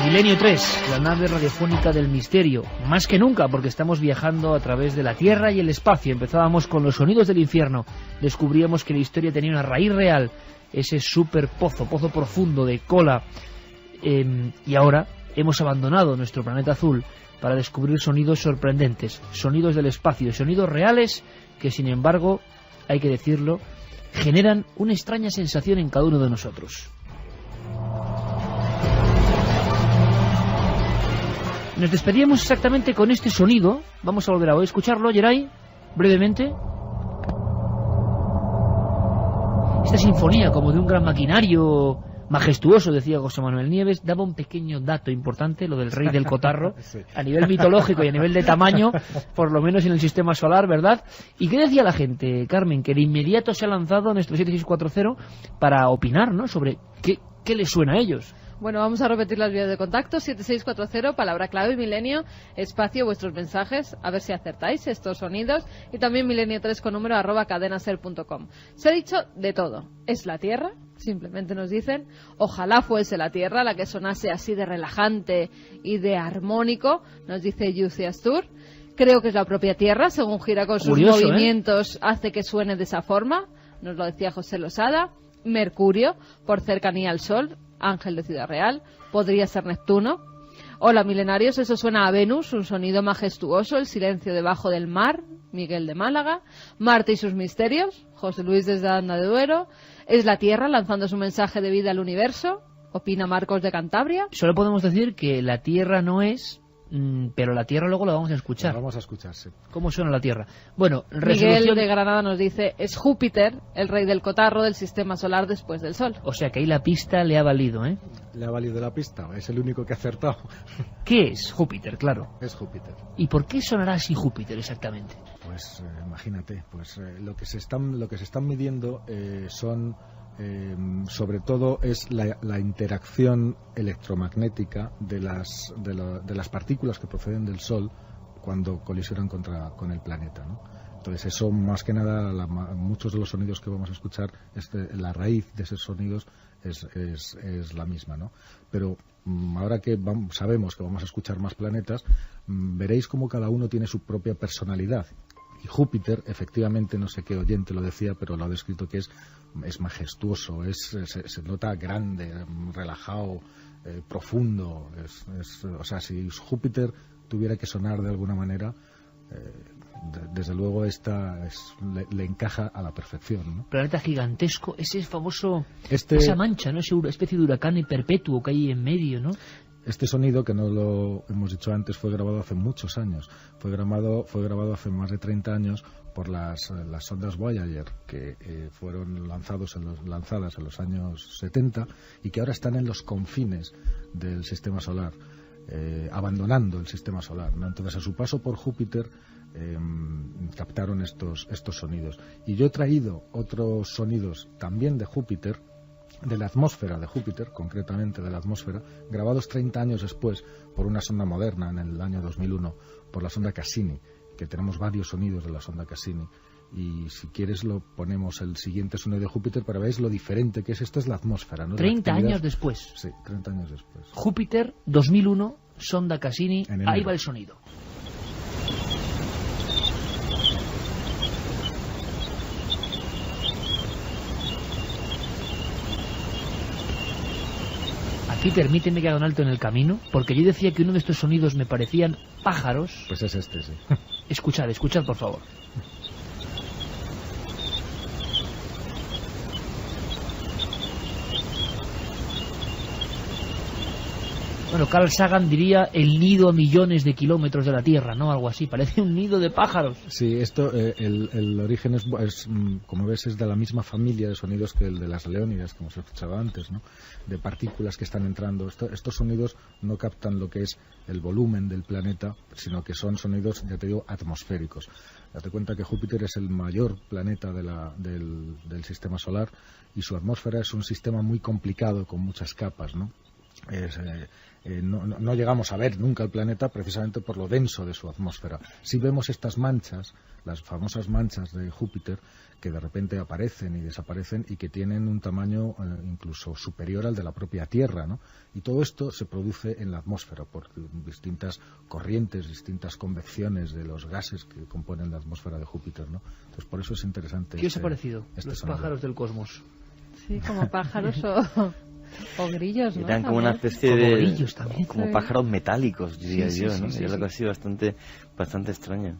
Milenio 3, la nave radiofónica del misterio. Más que nunca, porque estamos viajando a través de la Tierra y el espacio. Empezábamos con los sonidos del infierno. Descubríamos que la historia tenía una raíz real. Ese super pozo profundo de cola. Y ahora hemos abandonado nuestro planeta azul para descubrir sonidos sorprendentes. Sonidos del espacio. Sonidos reales que, sin embargo, hay que decirlo, generan una extraña sensación en cada uno de nosotros. Nos despedíamos exactamente con este sonido. Vamos a volver a escucharlo, Geray, brevemente. Esta sinfonía, como de un gran maquinario majestuoso, decía José Manuel Nieves, daba un pequeño dato importante, lo del rey del cotarro, sí, a nivel mitológico y a nivel de tamaño, por lo menos en el sistema solar, ¿verdad? ¿Y qué decía la gente, Carmen? Que de inmediato se ha lanzado a nuestro 7640 para opinar, ¿no?, sobre qué les suena a ellos. Bueno, vamos a repetir las vías de contacto. 7640, palabra clave, Milenio, espacio, vuestros mensajes, a ver si acertáis estos sonidos. Y también Milenio 3 con número @cadenaser.com. Se ha dicho de todo. ¿Es la Tierra? Simplemente nos dicen. Ojalá fuese la Tierra la que sonase así de relajante y de armónico, nos dice Yuci Astur. Creo que es la propia Tierra, según gira con sus movimientos, hace que suene de esa forma. Nos lo decía José Losada. Mercurio, por cercanía al Sol. Ángel de Ciudad Real, podría ser Neptuno. Hola milenarios, eso suena a Venus, un sonido majestuoso, el silencio debajo del mar, Miguel de Málaga. Marte y sus misterios, José Luis desde Anda de Duero. Es la Tierra lanzando su mensaje de vida al universo, opina Marcos de Cantabria. Solo podemos decir que la Tierra no es, pero la Tierra luego la vamos a escuchar. La vamos a escuchar, sí. ¿Cómo suena la Tierra? Bueno, Miguel de Granada nos dice, es Júpiter, el rey del cotarro del sistema solar después del Sol. O sea que ahí la pista le ha valido, ¿eh? Le ha valido la pista, es el único que ha acertado. ¿Qué es Júpiter, claro? Es Júpiter. ¿Y por qué sonará así Júpiter exactamente? Pues imagínate, lo que se están midiendo son... sobre todo es la interacción electromagnética de las partículas que proceden del Sol cuando colisionan con el planeta, ¿no? Entonces eso, más que nada, muchos de los sonidos que vamos a escuchar, la raíz de esos sonidos es la misma, ¿no? Pero ahora que sabemos que vamos a escuchar más planetas, veréis cómo cada uno tiene su propia personalidad. Y Júpiter, efectivamente, no sé qué oyente lo decía, pero lo ha descrito que es majestuoso, se nota grande, relajado, profundo. O sea, si Júpiter tuviera que sonar de alguna manera, desde luego le encaja a la perfección, ¿no? Planeta gigantesco, ese es famoso, esa mancha, ¿no? Esa especie de huracán perpetuo que hay en medio, ¿no? Este sonido, que no lo hemos dicho antes, fue grabado hace muchos años. Fue grabado hace más de 30 años por las sondas Voyager, que fueron lanzadas en los años 70 y que ahora están en los confines del sistema solar, abandonando el sistema solar, ¿no? Entonces, a su paso por Júpiter, captaron estos sonidos. Y yo he traído otros sonidos también de Júpiter, de la atmósfera de Júpiter, concretamente de la atmósfera, grabados 30 años después por una sonda moderna en el año 2001, por la sonda Cassini, que tenemos varios sonidos de la sonda Cassini. Y si quieres lo ponemos el siguiente sonido de Júpiter para ver lo diferente que es. Esta es la atmósfera, ¿no? 30 años después. Sí, 30 años después. Júpiter, 2001, sonda Cassini, ahí va el sonido. Aquí permíteme que haga un alto en el camino, porque yo decía que uno de estos sonidos me parecían pájaros. Pues es este, sí. Escuchad, por favor. Bueno, Carl Sagan diría el nido a millones de kilómetros de la Tierra, ¿no? Algo así, parece un nido de pájaros. Sí, esto, el origen es, como ves, es de la misma familia de sonidos que el de las leónidas, como se escuchaba antes, ¿no? De partículas que están entrando. Estos sonidos no captan lo que es el volumen del planeta, sino que son sonidos, ya te digo, atmosféricos. Date cuenta que Júpiter es el mayor planeta del sistema solar y su atmósfera es un sistema muy complicado, con muchas capas, ¿no? no llegamos a ver nunca el planeta precisamente por lo denso de su atmósfera. Si vemos estas manchas, las famosas manchas de Júpiter, que de repente aparecen y desaparecen y que tienen un tamaño incluso superior al de la propia Tierra, ¿no? Y todo esto se produce en la atmósfera por distintas corrientes, distintas convecciones de los gases que componen la atmósfera de Júpiter, ¿no? Entonces, por eso es interesante. ¿Qué os ha parecido los pájaros del cosmos? Sí, como pájaros o grillos, ¿no? Eran como una especie como de grillos también. como pájaros metálicos, diría yo, ¿no? Sí, Es algo así bastante extraño.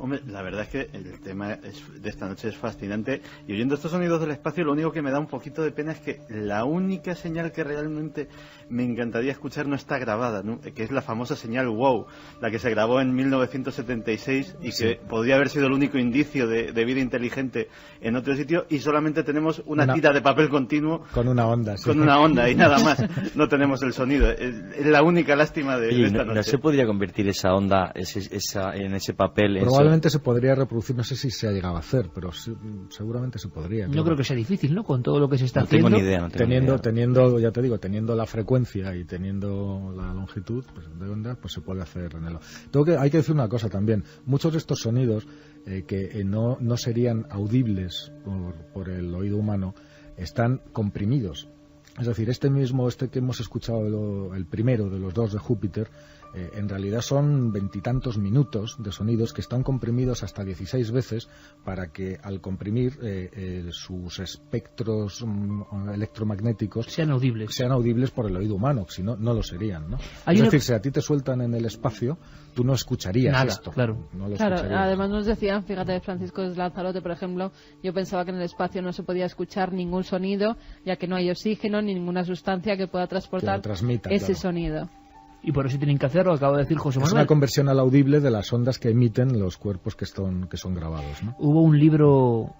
Hombre, la verdad es que el tema de esta noche es fascinante, y oyendo estos sonidos del espacio, lo único que me da un poquito de pena es que la única señal que realmente me encantaría escuchar no está grabada, ¿no? Que es la famosa señal WOW, la que se grabó en 1976 y que podría haber sido el único indicio de vida inteligente en otro sitio, y solamente tenemos una tira de papel continuo con una onda, sí. Con una onda y nada más, no tenemos el sonido. Es la única lástima de esta noche. ¿No se podría convertir esa onda en ese papel? Probablemente se podría reproducir, no sé si se ha llegado a hacer, pero seguramente se podría. No creo que sea difícil, ¿no? Con todo lo que se está haciendo. No tengo ni idea. Teniendo, ya te digo, teniendo la frecuencia y teniendo la longitud de onda, pues se puede hacer en hay que decir una cosa también. Muchos de estos sonidos que no serían audibles por el oído humano están comprimidos. Es decir, este que hemos escuchado, el primero de los dos de Júpiter, en realidad son 20 y tantos minutos de sonidos que están comprimidos hasta 16 veces para que al comprimir sus espectros electromagnéticos sean audibles por el oído humano, si no, no lo serían, ¿no? Es decir, si a ti te sueltan en el espacio, tú no escucharías nada, esto. Claro. No lo claro, escucharías. Además nos decían, fíjate, Francisco de Lanzarote, por ejemplo, yo pensaba que en el espacio no se podía escuchar ningún sonido, ya que no hay oxígeno ni ninguna sustancia que pueda transportar ese sonido. Y por eso tienen que hacerlo, acaba de decir José Manuel. Es una conversión al audible de las ondas que emiten los cuerpos que son grabados, ¿no? Hubo un libro,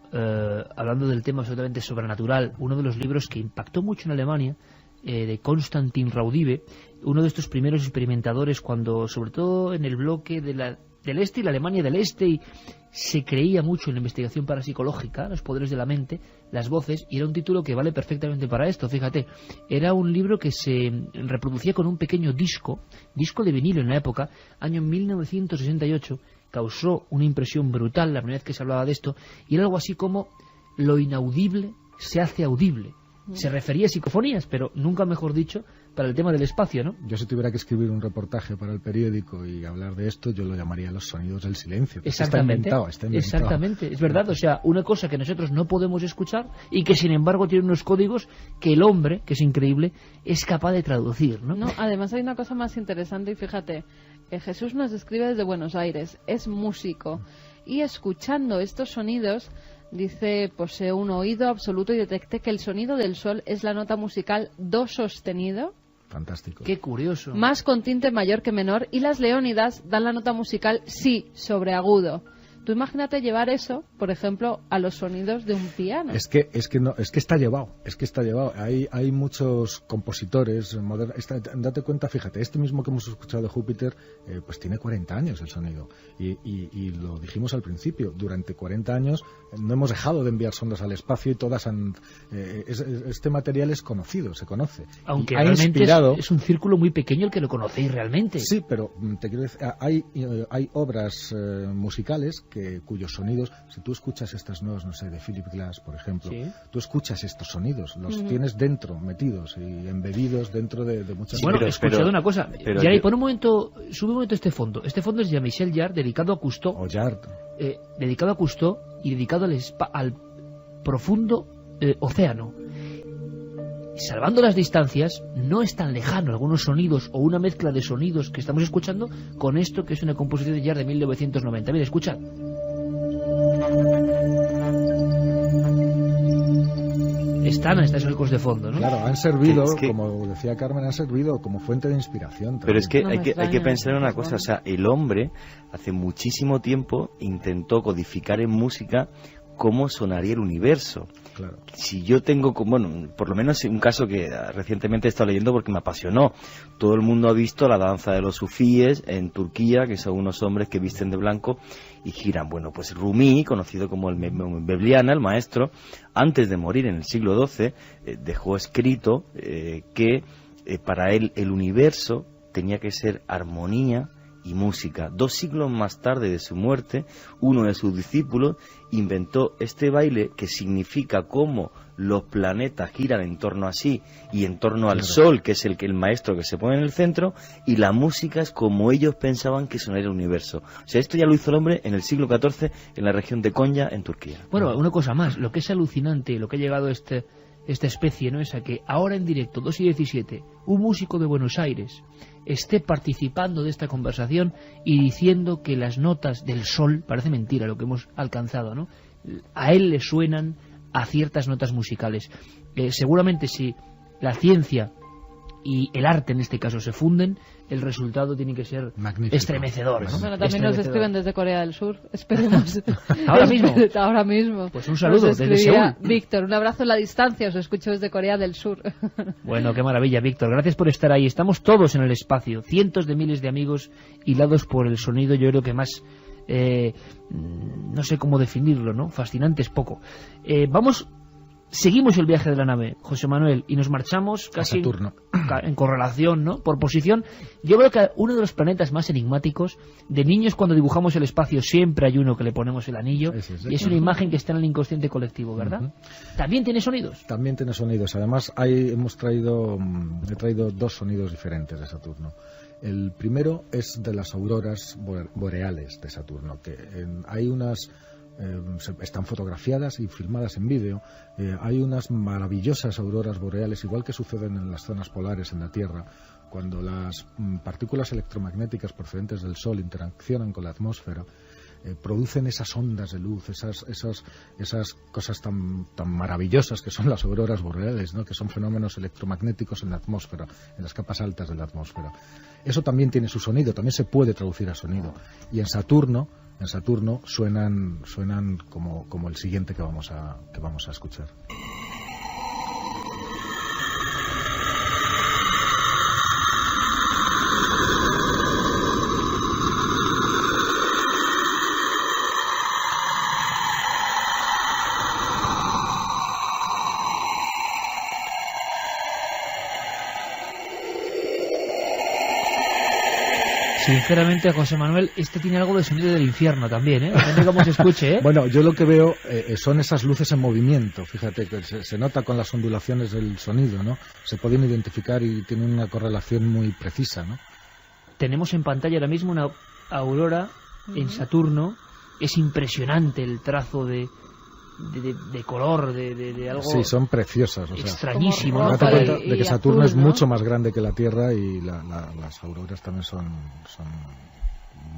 hablando del tema absolutamente sobrenatural, uno de los libros que impactó mucho en Alemania, de Konstantin Raudive, uno de estos primeros experimentadores cuando, sobre todo en el bloque del este y la Alemania del este, y se creía mucho en la investigación parapsicológica, los poderes de la mente, las voces, y era un título que vale perfectamente para esto. Fíjate, era un libro que se reproducía con un pequeño disco de vinilo en la época, año 1968, causó una impresión brutal la primera vez que se hablaba de esto, y era algo así como lo inaudible se hace audible. Se refería a psicofonías, pero nunca mejor dicho, para el tema del espacio, ¿no? Yo si tuviera que escribir un reportaje para el periódico y hablar de esto, yo lo llamaría los sonidos del silencio. Exactamente, está inventado. Exactamente, es verdad. O sea, una cosa que nosotros no podemos escuchar y que sin embargo tiene unos códigos que el hombre, que es increíble, es capaz de traducir, ¿no? Además hay una cosa más interesante, y fíjate, Jesús nos escribe desde Buenos Aires, es músico, y escuchando estos sonidos, dice, posee un oído absoluto y detecté que el sonido del sol es la nota musical do sostenido. Fantástico. Qué curioso. Más con tinte mayor que menor, y las leónidas dan la nota musical si sobre agudo. Tú imagínate llevar eso, por ejemplo, a los sonidos de un piano. Es que está llevado. Hay muchos compositores modernos. Date cuenta, fíjate, este mismo que hemos escuchado de Júpiter, pues tiene 40 años el sonido. Y lo dijimos al principio, durante 40 años no hemos dejado de enviar sondas al espacio y todas han... este material es conocido, se conoce. Aunque ha realmente inspirado... es un círculo muy pequeño el que lo conocéis realmente. Sí, pero te quiero decir, hay obras musicales cuyos sonidos, si tú escuchas estas nuevas, no sé, de Philip Glass, por ejemplo, ¿sí? Tú escuchas estos sonidos, los tienes dentro, metidos y embedidos dentro de muchas... Sí, bueno, he escuchado una cosa, Yari, por un momento, sube un momento este fondo. Este fondo es de Jean-Michel Jarre, dedicado a Cousteau. O Jarre. Dedicado a Cousteau y dedicado al profundo océano. Salvando las distancias, no es tan lejano algunos sonidos o una mezcla de sonidos que estamos escuchando con esto que es una composición de Jarre de 1990. Mira, escucha. Están esos ecos de fondo, ¿no? Claro, han servido, como decía Carmen, han servido como fuente de inspiración también. Pero es que hay que pensar en una cosa, o sea, el hombre hace muchísimo tiempo intentó codificar en música cómo sonaría el universo. Claro. Si yo tengo, bueno, por lo menos un caso que recientemente he estado leyendo porque me apasionó. Todo el mundo ha visto la danza de los sufíes en Turquía, que son unos hombres que visten de blanco y giran. Bueno, pues Rumi, conocido como el Mevliana, el maestro, antes de morir en el siglo XII, dejó escrito que para él el universo tenía que ser armonía y música. 2 siglos más tarde de su muerte, uno de sus discípulos inventó este baile que significa cómo los planetas giran en torno a sí y en torno al Sol, que es el maestro que se pone en el centro, y la música es como ellos pensaban que sonaría el universo. O sea, esto ya lo hizo el hombre en el siglo XIV en la región de Konya, en Turquía. Bueno, una cosa más, lo que es alucinante, lo que ha llegado esta especie, ¿no?, es a que ahora en directo, 2:17, un músico de Buenos Aires esté participando de esta conversación y diciendo que las notas del Sol, parece mentira lo que hemos alcanzado, ¿no?, a él le suenan a ciertas notas musicales. Seguramente si la ciencia y el arte en este caso se funden, el resultado tiene que ser magnífico, estremecedor, ¿no? Bueno, también nos escriben desde Corea del Sur, esperemos. ¿Ahora mismo? Ahora mismo. Pues un saludo desde Seúl. Víctor, un abrazo en la distancia, os escucho desde Corea del Sur. Bueno, qué maravilla, Víctor, gracias por estar ahí. Estamos todos en el espacio, cientos de miles de amigos hilados por el sonido, yo creo que más... no sé cómo definirlo, ¿no? Fascinante es poco. Seguimos el viaje de la nave, José Manuel, y nos marchamos casi a Saturno. En correlación, ¿no?, por posición. Yo creo que uno de los planetas más enigmáticos, de niños cuando dibujamos el espacio siempre hay uno que le ponemos el anillo, y es una imagen que está en el inconsciente colectivo, ¿verdad? ¿También tiene sonidos? También tiene sonidos. Además, he traído 2 sonidos diferentes de Saturno. El primero es de las auroras boreales de Saturno, que hay unas... están fotografiadas y filmadas en vídeo. Hay unas maravillosas auroras boreales, igual que suceden en las zonas polares en la Tierra, cuando las partículas electromagnéticas procedentes del Sol interaccionan con la atmósfera. Producen esas ondas de luz, esas cosas tan maravillosas que son las auroras boreales, ¿no?, que son fenómenos electromagnéticos en la atmósfera, en las capas altas de la atmósfera. Eso también tiene su sonido, también se puede traducir a sonido. Y en Saturno suenan como el siguiente que vamos a escuchar. Sinceramente, José Manuel, este tiene algo de sonido del infierno también, ¿eh? Depende cómo se escuche, ¿eh? Bueno, yo lo que veo son esas luces en movimiento. Fíjate que se nota con las ondulaciones del sonido, ¿no? Se pueden identificar y tienen una correlación muy precisa, ¿no? Tenemos en pantalla ahora mismo una aurora en Saturno. Es impresionante el trazo de color, de algo... Sí, son preciosas. O sea, extrañísimo, ¿no? Date cuenta de que Saturno es mucho más grande que la Tierra y las auroras también son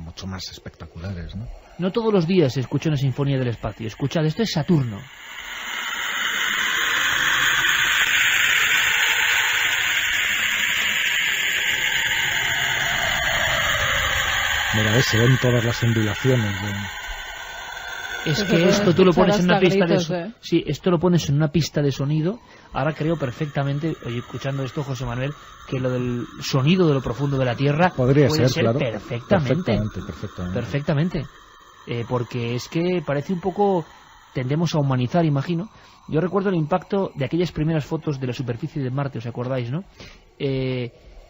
mucho más espectaculares, ¿no? No todos los días se escucha una sinfonía del espacio. Escuchad, esto es Saturno. Mira, se ven todas las ondulaciones. Es que esto tú lo pones en una pista de sí, esto lo pones en una pista de sonido. Ahora creo perfectamente, oye, escuchando esto, José Manuel, que lo del sonido de lo profundo de la Tierra puede ser claro, perfectamente. Porque es que parece un poco, tendemos a humanizar, imagino. Yo recuerdo el impacto de aquellas primeras fotos de la superficie de Marte, ¿os acordáis, no?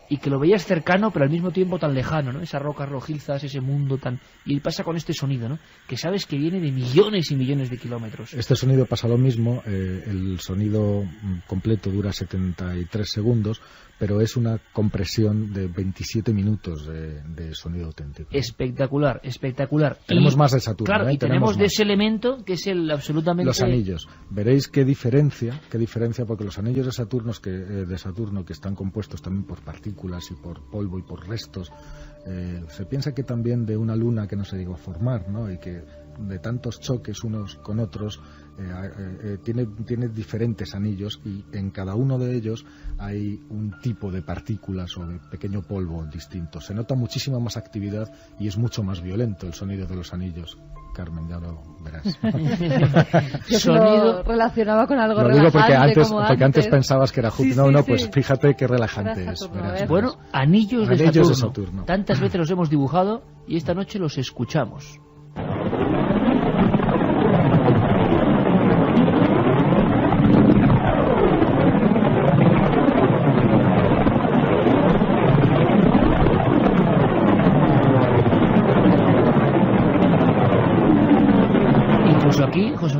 Y que lo veías cercano, pero al mismo tiempo tan lejano, ¿no? Esas rocas rojizas, ese mundo tan... Y pasa con este sonido, ¿no? Que sabes que viene de millones y millones de kilómetros. Este sonido pasa lo mismo. El sonido completo dura 73 segundos, pero es una compresión de 27 minutos de sonido auténtico. Espectacular. Tenemos más de Saturno. Claro, y tenemos de ese elemento que es el absolutamente... Los anillos. Veréis qué diferencia, porque los anillos de Saturno que están compuestos también por partículas y por polvo y por restos, se piensa que también de una luna que no se llegó a formar, ¿no? Y que de tantos choques unos con otros tiene diferentes anillos, y en cada uno de ellos hay un tipo de partículas o de pequeño polvo distinto. Se nota muchísima más actividad y es mucho más violento el sonido de los anillos. Carmen, ya lo verás. Yo lo relacionaba con algo relajante. Lo digo porque antes pensabas que era Júpiter. Sí, pues fíjate qué relajante es. Verás. Bueno, anillos de Saturno. Tantas veces los hemos dibujado y esta noche los escuchamos.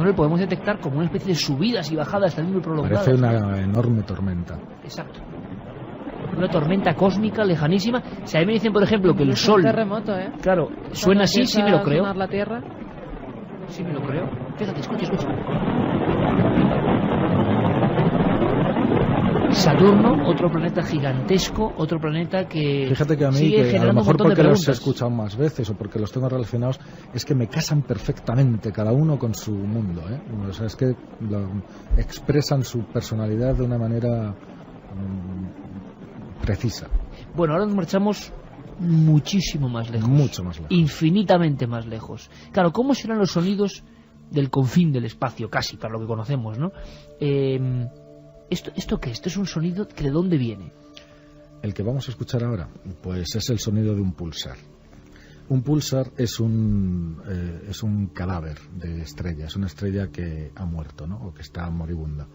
Manuel, podemos detectar como una especie de subidas y bajadas también muy prolongadas. Parece una enorme tormenta. Exacto. Una tormenta cósmica lejanísima. Si a mí me dicen, por ejemplo, que el sol... Un terremoto, ¿eh? Claro, suena así, sí me lo creo. Sonar la Tierra. Sí me lo creo. Fíjate, escucha. Saturno, otro planeta gigantesco, otro planeta que... Fíjate que a mí, sigue que a lo generando mejor un montón de porque los he preguntas. escuchado más veces o porque los tengo relacionados, es que me casan perfectamente, cada uno con su mundo, ¿eh? O sea, es que expresan su personalidad de una manera precisa. Bueno, ahora nos marchamos muchísimo más lejos. Mucho más lejos. Infinitamente más lejos. Claro, ¿cómo serán los sonidos del confín del espacio? Casi, para lo que conocemos, ¿no? ¿Esto qué? ¿Esto es un sonido que de dónde viene? El que vamos a escuchar ahora, pues es el sonido de un pulsar. Un pulsar es un cadáver de estrella, es una estrella que ha muerto, ¿no? O que está moribunda.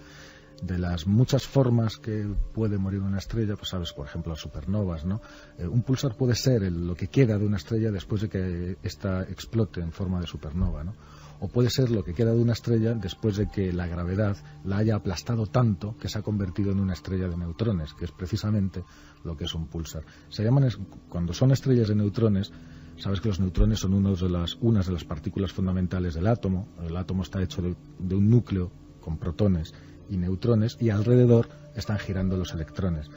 De las muchas formas que puede morir una estrella, pues sabes, por ejemplo, las supernovas, ¿no? Un pulsar puede ser lo que queda de una estrella después de que ésta explote en forma de supernova, ¿no? O puede ser lo que queda de una estrella después de que la gravedad la haya aplastado tanto que se ha convertido en una estrella de neutrones, que es precisamente lo que es un pulsar. Cuando son estrellas de neutrones, sabes que los neutrones son unas de las partículas fundamentales del átomo. El átomo está hecho de un núcleo con protones y neutrones, y alrededor están girando los electrones.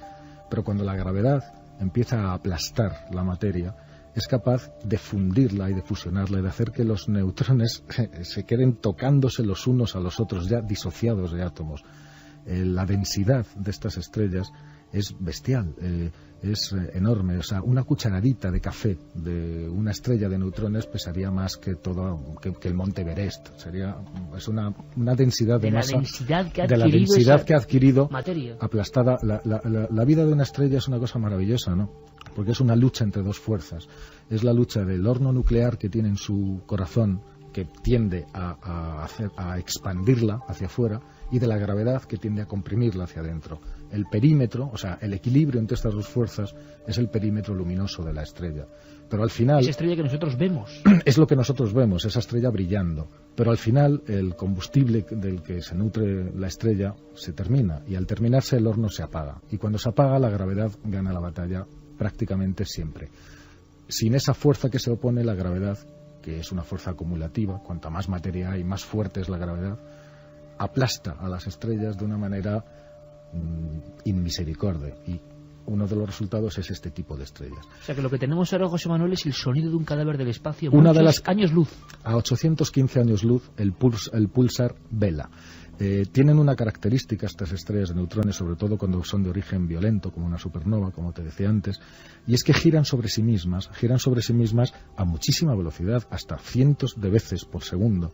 Pero cuando la gravedad empieza a aplastar la materia, es capaz de fundirla y de fusionarla y de hacer que los neutrones se queden tocándose los unos a los otros, ya disociados de átomos. La densidad de estas estrellas es bestial, es enorme. O sea, una cucharadita de café de una estrella de neutrones pesaría más que el monte Everest. Es una densidad de masa, de la densidad que ha adquirido materia aplastada. La vida de una estrella es una cosa maravillosa, ¿no? Porque es una lucha entre dos fuerzas. Es la lucha del horno nuclear que tiene en su corazón, que tiende a expandirla hacia afuera, y de la gravedad que tiende a comprimirla hacia adentro. El perímetro, o sea, el equilibrio entre estas dos fuerzas es el perímetro luminoso de la estrella. Pero al final... Esa estrella que nosotros vemos. Es lo que nosotros vemos, esa estrella brillando. Pero al final el combustible del que se nutre la estrella se termina, y al terminarse el horno se apaga. Y cuando se apaga, la gravedad gana la batalla prácticamente siempre. Sin esa fuerza que se opone, la gravedad, que es una fuerza acumulativa, cuanta más materia hay, más fuerte es la gravedad, aplasta a las estrellas de una manera inmisericordia, y uno de los resultados es este tipo de estrellas. O sea que lo que tenemos ahora, José Manuel, es el sonido de un cadáver del espacio a años luz. A 815 años luz, el pulsar Vela. Tienen una característica estas estrellas de neutrones, sobre todo cuando son de origen violento, como una supernova, como te decía antes, y es que giran sobre sí mismas a muchísima velocidad, hasta cientos de veces por segundo.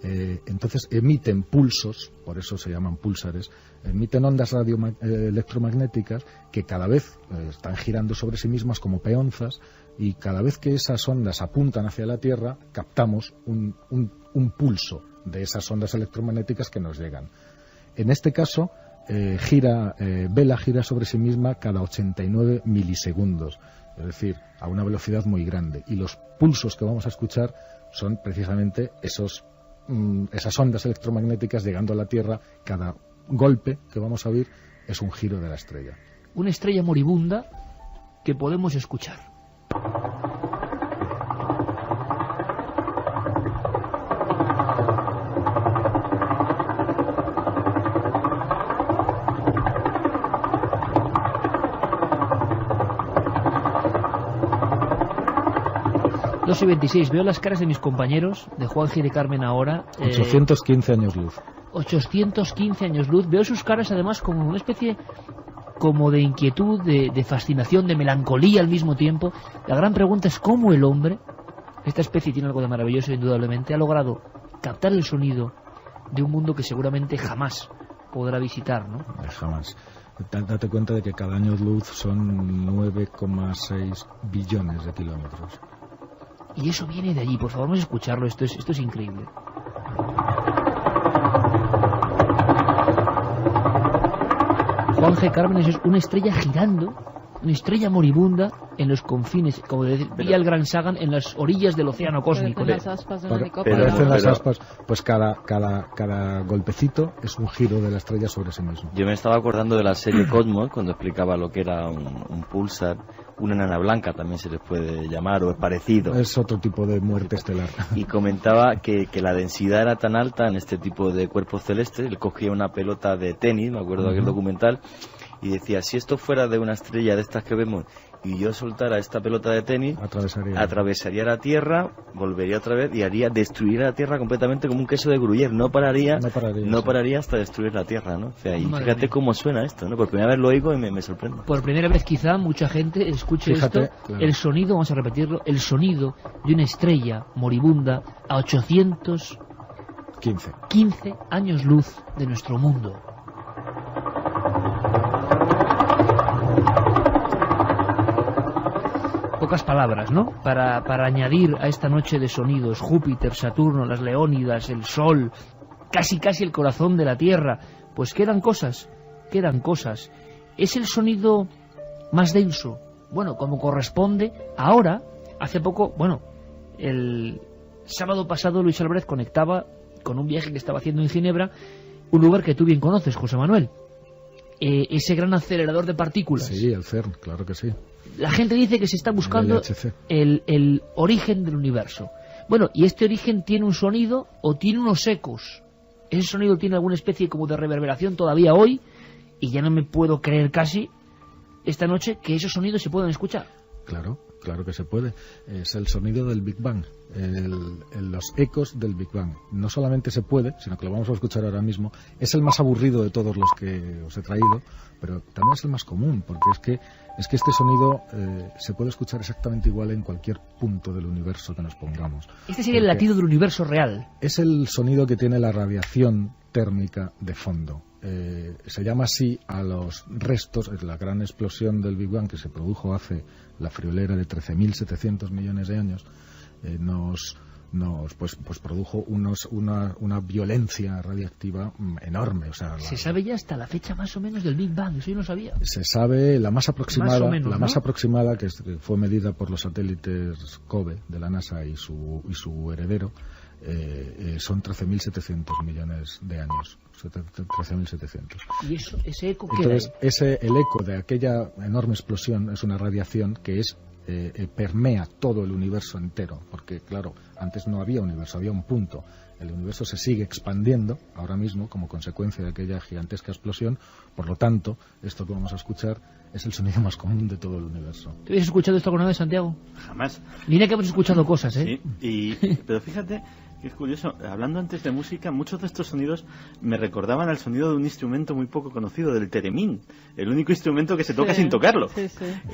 Entonces emiten pulsos, por eso se llaman púlsares, emiten ondas electromagnéticas que cada vez están girando sobre sí mismas como peonzas, y cada vez que esas ondas apuntan hacia la Tierra, captamos un pulso de esas ondas electromagnéticas que nos llegan. En este caso, Vela gira sobre sí misma cada 89 milisegundos, es decir, a una velocidad muy grande, y los pulsos que vamos a escuchar son precisamente esas ondas electromagnéticas llegando a la Tierra. Cada golpe que vamos a oír es un giro de la estrella. Una estrella moribunda que podemos escuchar. Y 26, veo las caras de mis compañeros, de Juanji y de Carmen ahora. 815 años luz. 815 años luz. Veo sus caras además como una especie como de inquietud, de fascinación, de melancolía al mismo tiempo. La gran pregunta es cómo el hombre, esta especie tiene algo de maravilloso indudablemente, ha logrado captar el sonido de un mundo que seguramente jamás podrá visitar, ¿no? Jamás. Date cuenta de que cada año luz son 9,6 billones de kilómetros. Y eso viene de allí, por favor, vamos a escucharlo, esto es increíble. Juan G. Carmen es una estrella girando, una estrella moribunda en los confines, como decía el gran Sagan, en las orillas del océano cósmico. Las aspas de un helicóptero. Parecen las aspas, pues cada golpecito es un giro de la estrella sobre sí mismo. Yo me estaba acordando de la serie Cosmos, cuando explicaba lo que era un pulsar, una enana blanca también se les puede llamar, o es parecido. Es otro tipo de muerte estelar. Y comentaba que la densidad era tan alta en este tipo de cuerpos celestes. Él cogía una pelota de tenis, me acuerdo de aquel documental, y decía, si esto fuera de una estrella de estas que vemos y yo soltara esta pelota de tenis, atravesaría la Tierra, volvería otra vez y destruiría la Tierra completamente como un queso de Gruyère. No pararía hasta destruir la Tierra, ¿no? O sea, y fíjate cómo suena esto, ¿no? Por primera vez lo oigo y me sorprende. Por primera vez quizá mucha gente escuche esto, claro. El sonido, vamos a repetirlo, el sonido de una estrella moribunda a 815 años luz de nuestro mundo. Pocas palabras, ¿no? Para añadir a esta noche de sonidos: Júpiter, Saturno, las Leónidas, el Sol, casi el corazón de la Tierra. Pues quedan cosas. Es el sonido más denso, bueno, como corresponde. Ahora, hace poco, el sábado pasado Luis Álvarez conectaba con un viaje que estaba haciendo en Ginebra, un lugar que tú bien conoces, José Manuel. Ese gran acelerador de partículas. Sí, el CERN, claro que sí. La gente dice que se está buscando el origen del universo. Bueno, y este origen tiene un sonido o tiene unos ecos. Ese sonido tiene alguna especie como de reverberación todavía hoy, y ya no me puedo creer casi esta noche que esos sonidos se puedan escuchar. Claro que se puede. Es el sonido del Big Bang, los ecos del Big Bang. No solamente se puede, sino que lo vamos a escuchar ahora mismo. Es el más aburrido de todos los que os he traído, pero también es el más común, porque es que este sonido se puede escuchar exactamente igual en cualquier punto del universo que nos pongamos. Este sería el latido del universo real. Es el sonido que tiene la radiación térmica de fondo. Se llama así a los restos, la gran explosión del Big Bang que se produjo hace la friolera de 13.700 millones de años, nos produjo una violencia radiactiva enorme. O sea, se sabe ya hasta la fecha más o menos del Big Bang, eso yo no sabía. Se sabe la más aproximada, más aproximada que fue medida por los satélites COBE de la NASA y su heredero. Son 13.700 millones de años. 13.700. ¿Y ese eco qué era? El eco de aquella enorme explosión es una radiación que permea todo el universo entero, porque claro, antes no había universo, había un punto. El universo se sigue expandiendo ahora mismo como consecuencia de aquella gigantesca explosión. Por lo tanto, esto que vamos a escuchar es el sonido más común de todo el universo. ¿Te habías escuchado esto alguna vez, Santiago? Jamás. Mira que hemos escuchado cosas, ¿eh? Sí, pero fíjate que es curioso, hablando antes de música, muchos de estos sonidos me recordaban al sonido de un instrumento muy poco conocido, del teremín, el único instrumento que se toca sin tocarlo. Sí.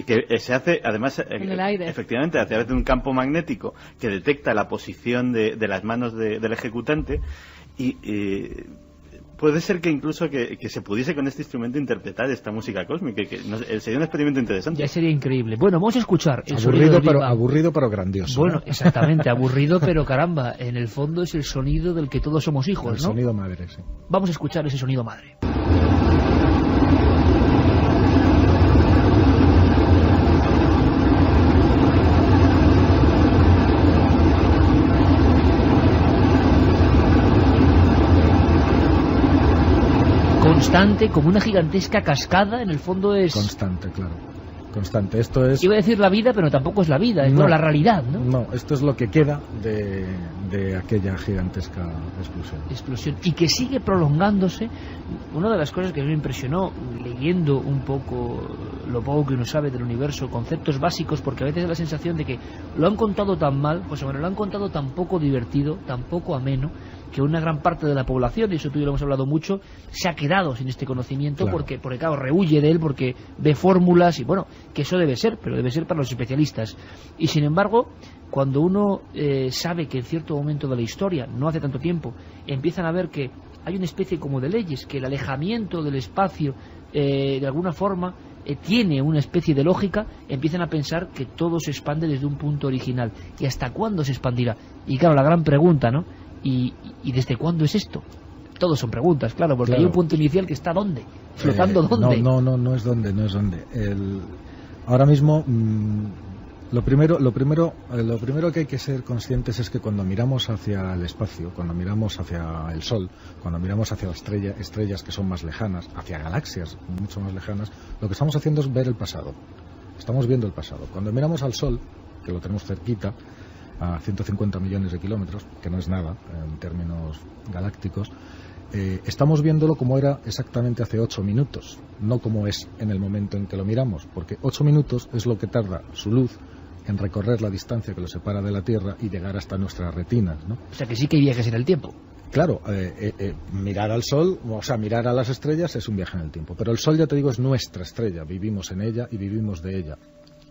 Que se hace, además, en el aire. Efectivamente, a través de un campo magnético que detecta la posición de las manos del ejecutante, y puede ser que incluso que se pudiese con este instrumento interpretar esta música cósmica, sería un experimento interesante. Ya sería increíble. Bueno, vamos a escuchar el aburrido pero grandioso. Bueno, exactamente, aburrido pero caramba, en el fondo es el sonido del que todos somos hijos, ¿no? El sonido madre, sí. Vamos a escuchar ese sonido madre. Constante, como una gigantesca cascada, en el fondo es... Constante, claro. Constante. Esto es... Iba a decir la vida, pero tampoco es la vida, es la realidad, ¿no? No, esto es lo que queda de aquella gigantesca explosión. Y que sigue prolongándose. Una de las cosas que me impresionó, leyendo un poco lo poco que uno sabe del universo, conceptos básicos, porque a veces da la sensación de que lo han contado tan mal, pues bueno, lo han contado tan poco divertido, tan poco ameno, que una gran parte de la población, y eso tú y yo lo hemos hablado mucho, se ha quedado sin este conocimiento, claro. porque claro, rehuye de él, porque ve fórmulas, y bueno, que eso debe ser, pero debe ser para los especialistas. Y sin embargo, cuando uno sabe que en cierto momento de la historia, no hace tanto tiempo, empiezan a ver que hay una especie como de leyes, que el alejamiento del espacio, de alguna forma, tiene una especie de lógica, empiezan a pensar que todo se expande desde un punto original. ¿Y hasta cuándo se expandirá? Y claro, la gran pregunta, ¿no? ¿Y desde cuándo es esto? Todos son preguntas, claro, porque hay un punto inicial que está ¿dónde? ¿Flotando dónde? No es dónde. Ahora mismo, lo primero que hay que ser conscientes es que cuando miramos hacia el espacio, cuando miramos hacia el Sol, cuando miramos hacia las estrellas que son más lejanas, hacia galaxias mucho más lejanas, lo que estamos haciendo es ver el pasado. Estamos viendo el pasado. Cuando miramos al Sol, que lo tenemos cerquita, a 150 millones de kilómetros, que no es nada en términos galácticos, estamos viéndolo como era exactamente hace 8 minutos, no como es en el momento en que lo miramos, porque 8 minutos es lo que tarda su luz en recorrer la distancia que lo separa de la Tierra y llegar hasta nuestras retinas, ¿no? O sea que sí que hay viajes en el tiempo. Claro, mirar al Sol, o sea, mirar a las estrellas es un viaje en el tiempo, pero el Sol, ya te digo, es nuestra estrella, vivimos en ella y vivimos de ella.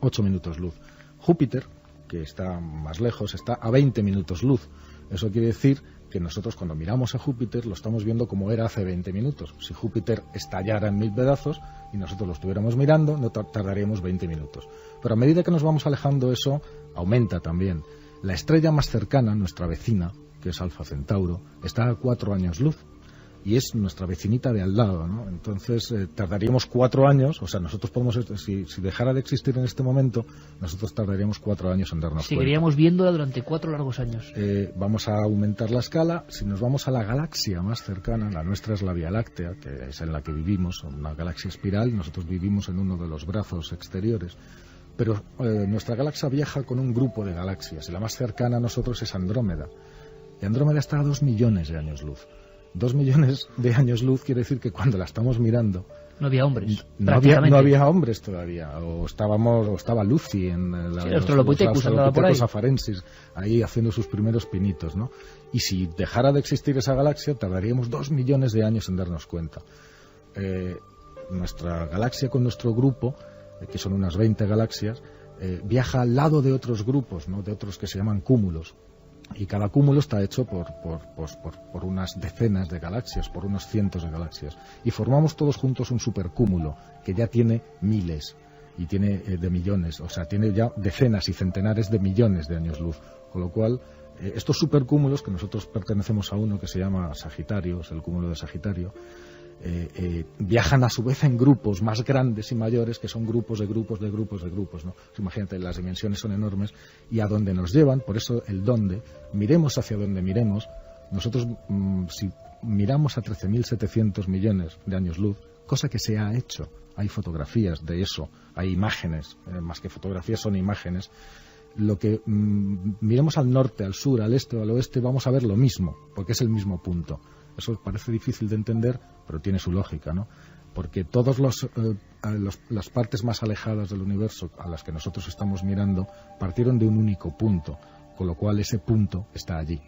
8 minutos luz. Júpiter, que está más lejos, está a 20 minutos luz. Eso quiere decir que nosotros cuando miramos a Júpiter lo estamos viendo como era hace 20 minutos. Si Júpiter estallara en 1000 pedazos y nosotros lo estuviéramos mirando, no tardaríamos 20 minutos. Pero a medida que nos vamos alejando, eso aumenta también. La estrella más cercana, nuestra vecina, que es Alfa Centauro, está a 4 años luz. Y es nuestra vecinita de al lado, ¿no? Entonces tardaríamos 4 años, o sea, nosotros podemos, si dejara de existir en este momento, nosotros tardaríamos 4 años en darnos cuenta. Seguiríamos viéndola durante 4 largos años. Vamos a aumentar la escala. Si nos vamos a la galaxia más cercana, la nuestra es la Vía Láctea, que es en la que vivimos, una galaxia espiral, nosotros vivimos en uno de los brazos exteriores. Pero nuestra galaxia viaja con un grupo de galaxias, y la más cercana a nosotros es Andrómeda. Y Andrómeda está a 2 millones de años luz. 2 millones de años luz quiere decir que cuando la estamos mirando no había hombres. No había hombres todavía. O estaba Lucy en los Australopithecus afarensis, ahí haciendo sus primeros pinitos, ¿no? Y si dejara de existir esa galaxia, tardaríamos 2 millones de años en darnos cuenta. Nuestra galaxia con nuestro grupo, que son unas 20 galaxias, viaja al lado de otros grupos, ¿no? De otros que se llaman cúmulos. Y cada cúmulo está hecho por unas decenas de galaxias, por unos cientos de galaxias. Y formamos todos juntos un supercúmulo que ya tiene miles y tiene de millones, o sea, tiene ya decenas y centenares de millones de años luz. Con lo cual, estos supercúmulos, que nosotros pertenecemos a uno que se llama Sagitario, es el cúmulo de Sagitario, viajan a su vez en grupos más grandes y mayores, que son grupos de grupos de grupos de grupos, ¿no? Pues imagínate, las dimensiones son enormes, y a donde nos llevan, por eso el dónde, miremos hacia donde miremos, nosotros si miramos a 13.700 millones de años luz, cosa que se ha hecho, hay fotografías de eso, hay imágenes, más que fotografías son imágenes, lo que miremos al norte, al sur, al este o al oeste, vamos a ver lo mismo, porque es el mismo punto. Eso parece difícil de entender, pero tiene su lógica, ¿no? Porque todas las partes más alejadas del universo a las que nosotros estamos mirando partieron de un único punto, con lo cual ese punto está allí,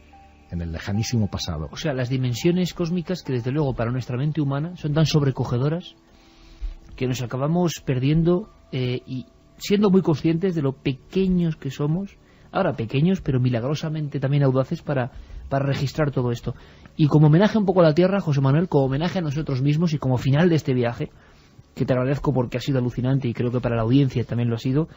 en el lejanísimo pasado. O sea, las dimensiones cósmicas, que desde luego para nuestra mente humana son tan sobrecogedoras que nos acabamos perdiendo y siendo muy conscientes de lo pequeños que somos, ahora pequeños pero milagrosamente también audaces para registrar todo esto. Y como homenaje un poco a la Tierra, José Manuel, como homenaje a nosotros mismos y como final de este viaje, que te agradezco porque ha sido alucinante y creo que para la audiencia también lo ha sido,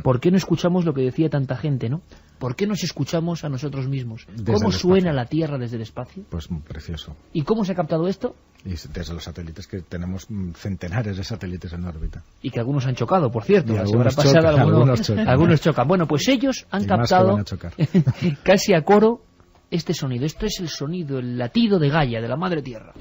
¿por qué no escuchamos lo que decía tanta gente, no? ¿Por qué nos escuchamos a nosotros mismos? ¿Cómo suena la Tierra desde el espacio? Pues precioso. ¿Y cómo se ha captado esto? Y desde los satélites, que tenemos centenares de satélites en órbita. Y que algunos han chocado, por cierto. La semana pasada algunos chocan. Bueno, pues ellos han captado casi a coro este sonido. Esto es el sonido, el latido de Gaia, de la Madre Tierra.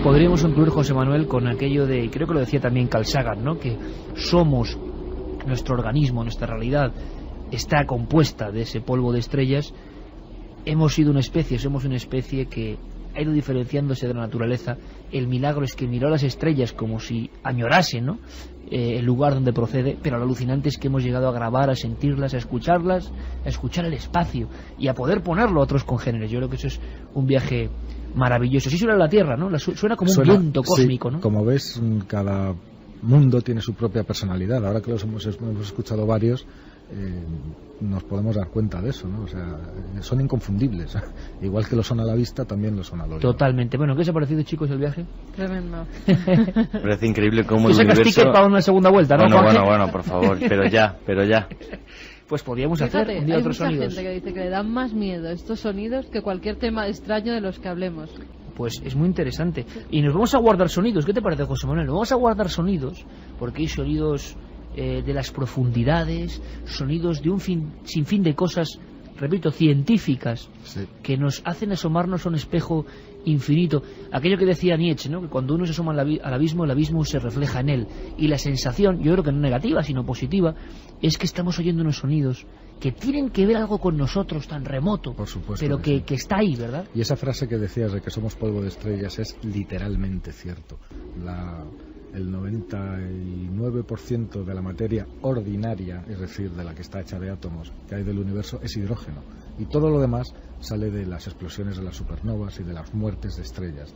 Podríamos concluir, José Manuel, con aquello de, creo que lo decía también Carl Sagan, ¿no? Que somos, nuestro organismo, nuestra realidad está compuesta de ese polvo de estrellas. Hemos sido una especie, somos una especie que ha ido diferenciándose de la naturaleza. El milagro es que miró las estrellas como si añorasen, ¿no? El lugar donde procede, pero lo alucinante es que hemos llegado a grabar, a sentirlas, a escuchar el espacio y a poder ponerlo a otros congéneres. Yo creo que eso es un viaje maravilloso. Sí suena la Tierra, ¿no? Suena como un viento cósmico, sí, ¿no? Como ves, cada mundo tiene su propia personalidad. Ahora que los hemos escuchado varios, nos podemos dar cuenta de eso, ¿no? O sea, son inconfundibles. Igual que lo son a la vista, también lo son al oído. Totalmente. Bueno, ¿qué os ha parecido, chicos, el viaje? Tremendo. Parece increíble cómo ¿Tú el sacas universo... ticket para una segunda vuelta, no, Juanje? Bueno, por favor, pero ya. Pues podríamos Fíjate, hacer un día otros hay mucha sonidos. gente que dice que le dan más miedo estos sonidos que cualquier tema extraño de los que hablemos. Pues es muy interesante. Y nos vamos a guardar sonidos. ¿Qué te parece, José Manuel? Nos vamos a guardar sonidos, porque hay sonidos de las profundidades, sonidos de un sinfín de cosas, repito, científicas, Sí. que nos hacen asomarnos a un espejo infinito. Aquello que decía Nietzsche, ¿no? Que cuando uno se asoma al abismo, el abismo se refleja en él. Y la sensación, yo creo que no negativa, sino positiva, es que estamos oyendo unos sonidos que tienen que ver algo con nosotros tan remoto, Por supuesto pero que sí. que está ahí, ¿verdad? Y esa frase que decías de que somos polvo de estrellas es literalmente cierto. El 99% de la materia ordinaria, es decir, de la que está hecha de átomos, que hay del universo, es hidrógeno. Y todo lo demás sale de las explosiones de las supernovas y de las muertes de estrellas.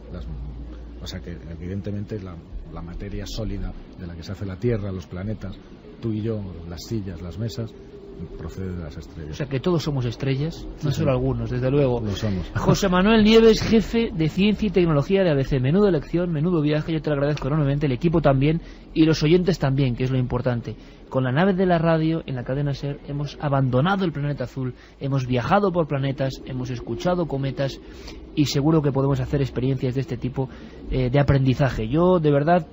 O sea que, evidentemente, la materia sólida de la que se hace la Tierra, los planetas, tú y yo, las sillas, las mesas, procede de las estrellas. O sea que todos somos estrellas, no Sí, solo sí. algunos, desde luego. Lo somos. José Manuel Nieves, jefe de Ciencia y Tecnología de ABC. Menudo lección, menudo viaje, yo te lo agradezco enormemente, el equipo también y los oyentes también, que es lo importante. Con la nave de la radio en la cadena SER hemos abandonado el planeta azul, hemos viajado por planetas, hemos escuchado cometas y seguro que podemos hacer experiencias de este tipo de aprendizaje. Yo, de verdad,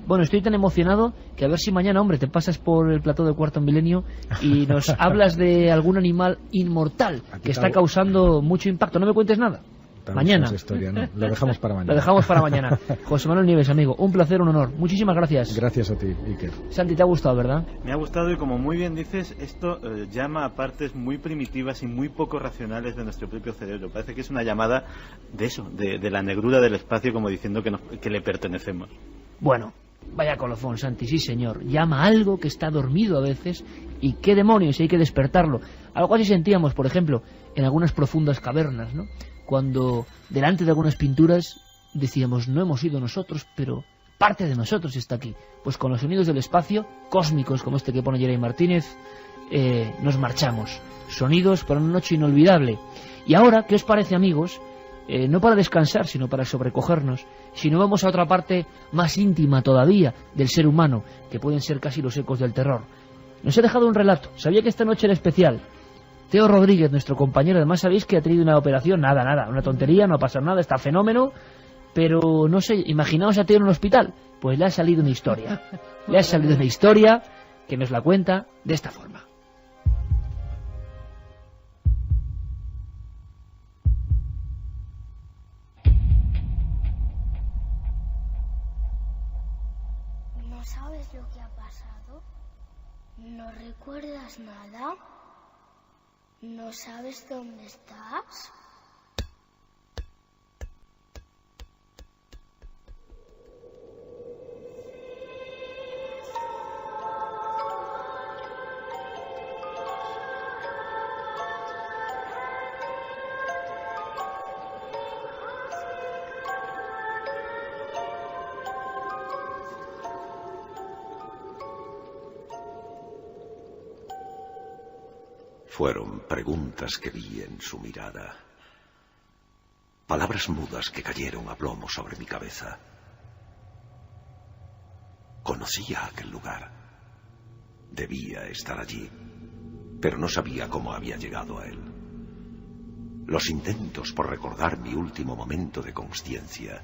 bueno, estoy tan emocionado que a ver si mañana, hombre, te pasas por el plató de Cuarto Milenio y nos hablas de algún animal inmortal que está causando mucho impacto. No me cuentes nada. Mañana. Esa historia, ¿no? Lo dejamos para mañana. Lo dejamos para mañana. José Manuel Nieves, amigo, un placer, un honor. Muchísimas gracias. Gracias a ti, Iker. Santi, te ha gustado, ¿verdad? Me ha gustado y como muy bien dices, esto llama a partes muy primitivas y muy poco racionales de nuestro propio cerebro. Parece que es una llamada de eso, de la negrura del espacio, como diciendo que le pertenecemos. Bueno, vaya colofón, Santi, sí señor. Llama a algo que está dormido a veces y qué demonios, hay que despertarlo. Algo así sentíamos, por ejemplo, en algunas profundas cavernas, ¿no? Cuando delante de algunas pinturas decíamos, no hemos ido nosotros, pero parte de nosotros está aquí. Pues con los sonidos del espacio, cósmicos como este que pone Jeremy Martínez, nos marchamos. Sonidos para una noche inolvidable. Y ahora, ¿qué os parece, amigos? No para descansar, sino para sobrecogernos. Si no vamos a otra parte más íntima todavía del ser humano, que pueden ser casi los ecos del terror. Nos he dejado un relato. Sabía que esta noche era especial. Teo Rodríguez, nuestro compañero, además sabéis que ha tenido una operación, nada, una tontería, no ha pasado nada, está fenómeno, pero no sé, imaginaos a Teo en un hospital, pues le ha salido una historia. Le ha salido una historia que nos la cuenta de esta forma. ¿No sabes lo que ha pasado? ¿No recuerdas nada? ¿No sabes dónde estás? Fueron preguntas que vi en su mirada, palabras mudas que cayeron a plomo sobre mi cabeza. Conocía aquel lugar, debía estar allí, pero no sabía cómo había llegado a él. Los intentos por recordar mi último momento de consciencia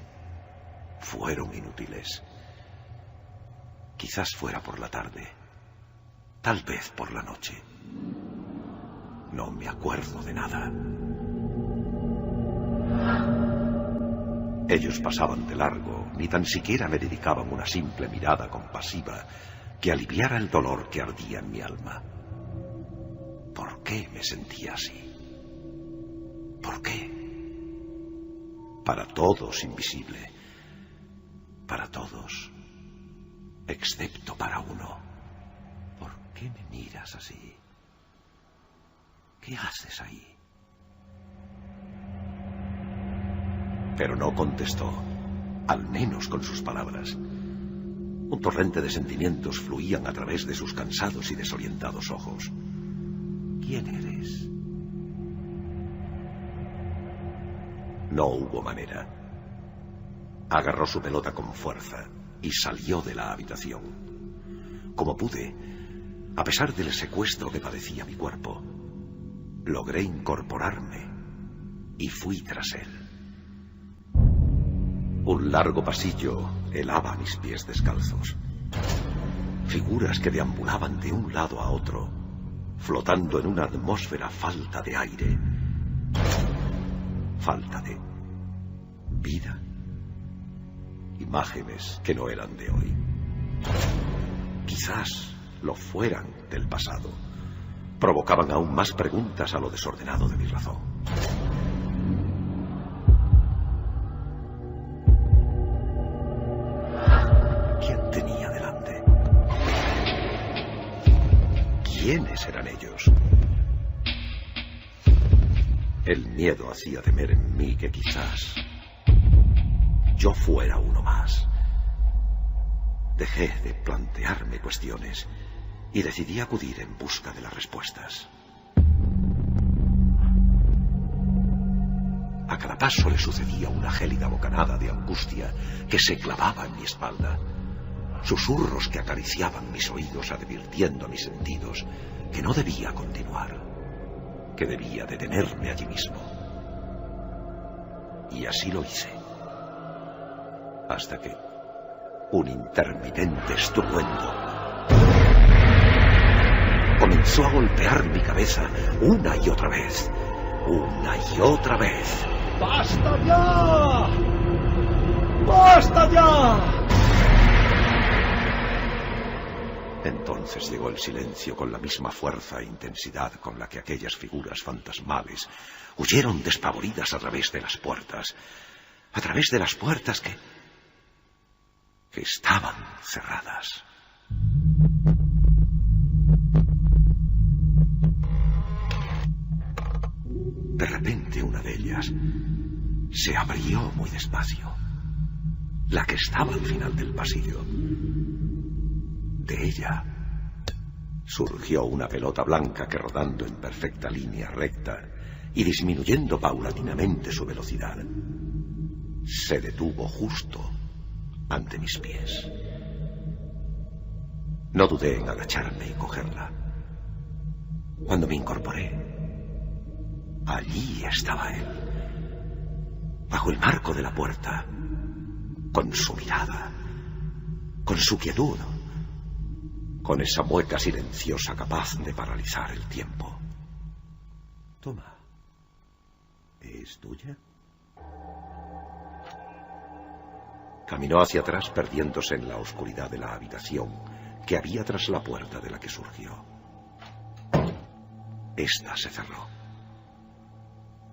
fueron inútiles. Quizás fuera por la tarde, tal vez por la noche. No me acuerdo de nada. Ellos pasaban de largo, ni tan siquiera me dedicaban una simple mirada compasiva que aliviara el dolor que ardía en mi alma. ¿Por qué me sentía así? ¿Por qué? Para todos invisible. Para todos, excepto para uno. ¿Por qué me miras así? ¿Qué haces ahí? Pero no contestó, al menos con sus palabras. Un torrente de sentimientos fluían a través de sus cansados y desorientados ojos. ¿Quién eres? No hubo manera. Agarró su pelota con fuerza y salió de la habitación. Como pude, a pesar del secuestro que padecía mi cuerpo, logré incorporarme y fui tras él. Un largo pasillo helaba mis pies descalzos. Figuras que deambulaban de un lado a otro, flotando en una atmósfera falta de aire, falta de vida. Imágenes que no eran de hoy. Quizás lo fueran del pasado. Provocaban aún más preguntas a lo desordenado de mi razón. ¿Quién tenía delante? ¿Quiénes eran ellos? El miedo hacía temer en mí que quizás yo fuera uno más. Dejé de plantearme cuestiones y decidí acudir en busca de las respuestas. A cada paso le sucedía una gélida bocanada de angustia que se clavaba en mi espalda. Susurros que acariciaban mis oídos advirtiendo a mis sentidos que no debía continuar, que debía detenerme allí mismo. Y así lo hice. Hasta que un intermitente estruendo comenzó a golpear mi cabeza una y otra vez. Una y otra vez. ¡Basta ya! ¡Basta ya! Entonces llegó el silencio con la misma fuerza e intensidad con la que aquellas figuras fantasmales huyeron despavoridas a través de las puertas. A través de las puertas que estaban cerradas. De repente una de ellas se abrió muy despacio. La que estaba al final del pasillo. De ella surgió una pelota blanca que, rodando en perfecta línea recta y disminuyendo paulatinamente su velocidad, se detuvo justo ante mis pies. No dudé en agacharme y cogerla. Cuando me incorporé, allí estaba él, bajo el marco de la puerta, con su mirada, con su quietud, con esa mueca silenciosa capaz de paralizar el tiempo. Toma. ¿Es tuya? Caminó hacia atrás, perdiéndose en la oscuridad de la habitación que había tras la puerta de la que surgió. Esta se cerró.